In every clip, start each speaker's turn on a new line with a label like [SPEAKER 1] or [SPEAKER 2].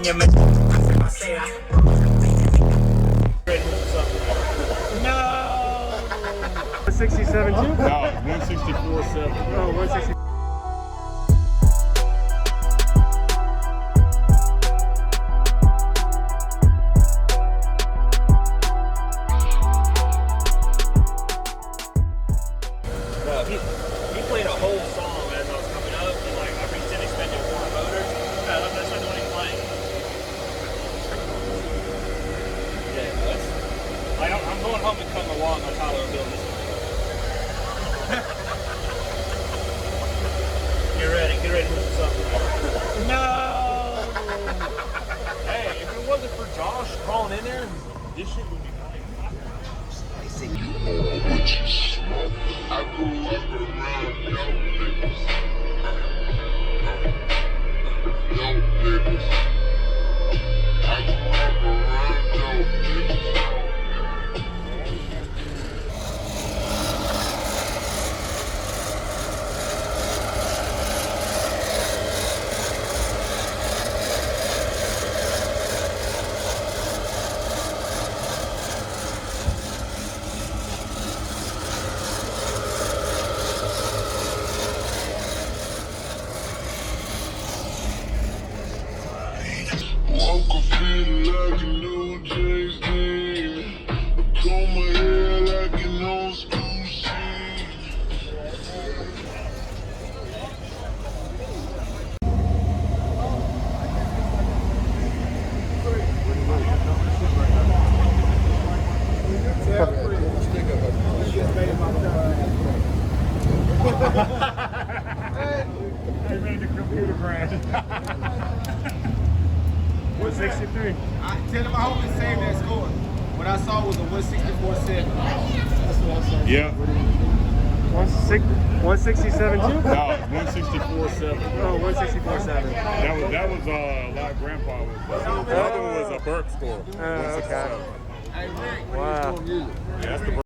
[SPEAKER 1] 167 too?
[SPEAKER 2] No, 164.7.
[SPEAKER 1] Oh, 160.
[SPEAKER 3] He played a whole song as I was coming up, and like I reached in expecting four motors. That's not the one he played. Yeah, that's like I'm going home and cutting the wall on my Tyler build this one. Get ready to move something. No. Hey, if it wasn't for Josh crawling in there, this shit would be fine.
[SPEAKER 4] I grew up around young niggas. Young niggas. I grew up around young niggas. Woke up feeling like a new James Dean. I comb my hair like an old school scene.
[SPEAKER 1] I made the computer crash. 163.
[SPEAKER 5] Tell him I hope it's saved that score. What I saw was a 164.7. That's what I saw.
[SPEAKER 2] Yeah.
[SPEAKER 1] 167 too?
[SPEAKER 2] No, 164.7.
[SPEAKER 1] Oh, 164.7.
[SPEAKER 2] That was like Grandpa was. The other one was a Burke score.
[SPEAKER 1] Okay.
[SPEAKER 5] Hey, Rick,
[SPEAKER 1] Wow.
[SPEAKER 2] Yeah, that's the Burke.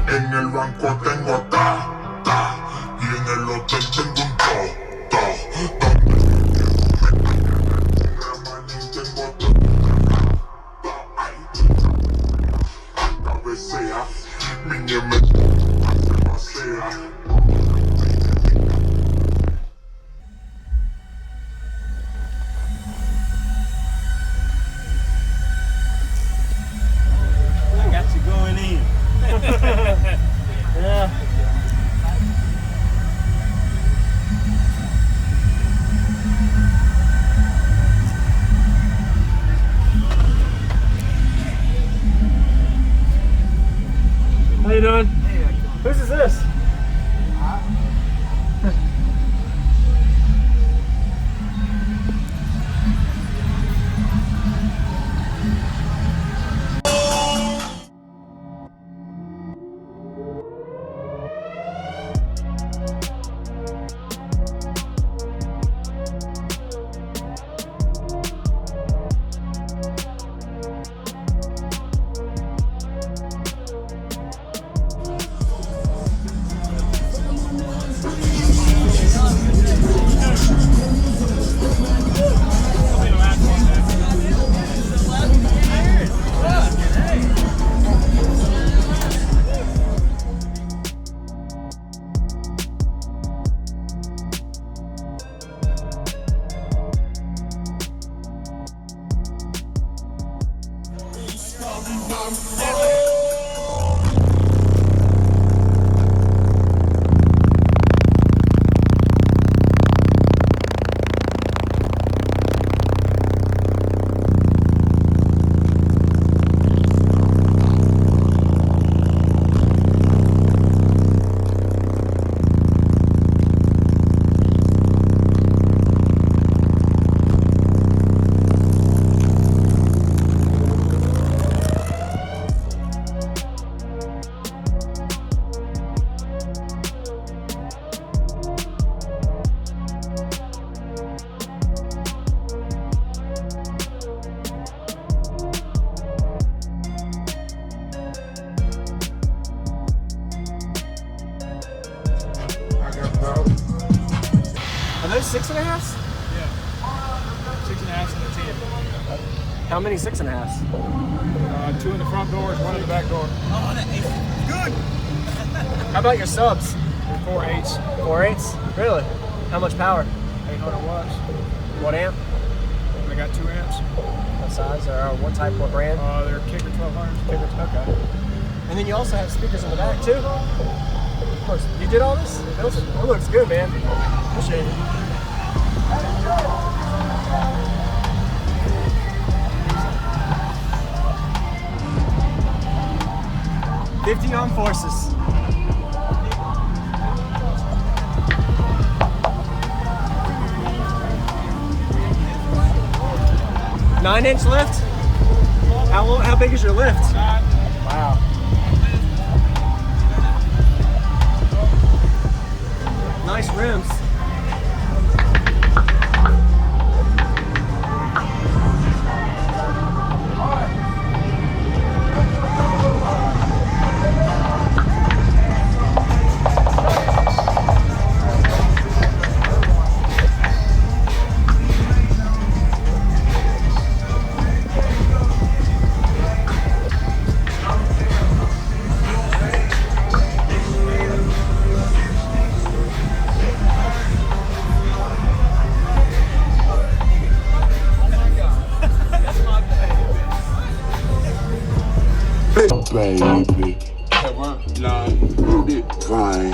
[SPEAKER 4] En el banco tengo acá, ta, y en el hotel tengo un to, cabecea, mi nieve pasea.
[SPEAKER 3] I got you going in.
[SPEAKER 1] Yeah.
[SPEAKER 6] Are those 6.5s?
[SPEAKER 5] Yeah. 6.5 and a 10.
[SPEAKER 6] How many 6.5s?
[SPEAKER 5] 2 in the front doors, 1 in the back door.
[SPEAKER 6] How about your subs?
[SPEAKER 5] 4 8s,
[SPEAKER 6] 4/8s? Really? How much power?
[SPEAKER 5] 800 watts.
[SPEAKER 6] What amp?
[SPEAKER 5] I got 2 amps.
[SPEAKER 6] What size? Or what type? What brand?
[SPEAKER 5] They're Kicker 1200s.
[SPEAKER 6] Okay. And then you also have speakers in the back too. Of course, you did all this? It looks good, man. Appreciate it. 50 Armed Forces. Nine-inch lift? How big is your lift? Wow. Nice rims.
[SPEAKER 4] Baby, Caroline, really fine,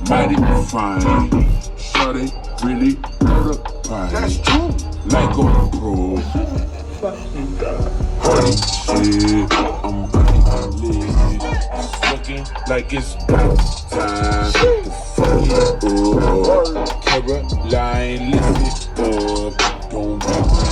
[SPEAKER 4] mighty fine. Shorty really got a pie. That's true. Like a pro. Honey, shit, I'm running my leg. Looking like it's about time to fuck it up. Caroline, listen up. Don't be afraid.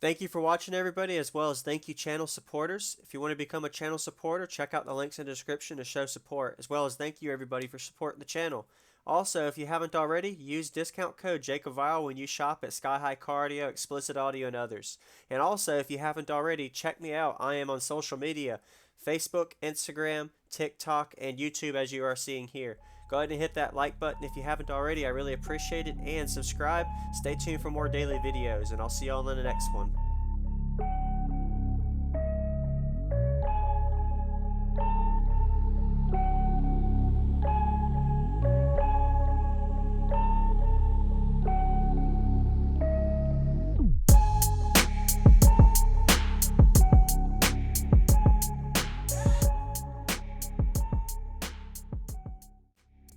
[SPEAKER 6] Thank you for watching, everybody, as well as thank you, channel supporters. If you want to become a channel supporter, check out the links in the description to show support, as well as thank you, everybody, for supporting the channel. Also, if you haven't already, use discount code JacobVile when you shop at Sky High Cardio, Explicit Audio, and others. And also, if you haven't already, check me out. I am on social media, Facebook, Instagram, TikTok, and YouTube, as you are seeing here. Go ahead and hit that like button if you haven't already. I really appreciate it. And subscribe. Stay tuned for more daily videos, and I'll see y'all in the next one.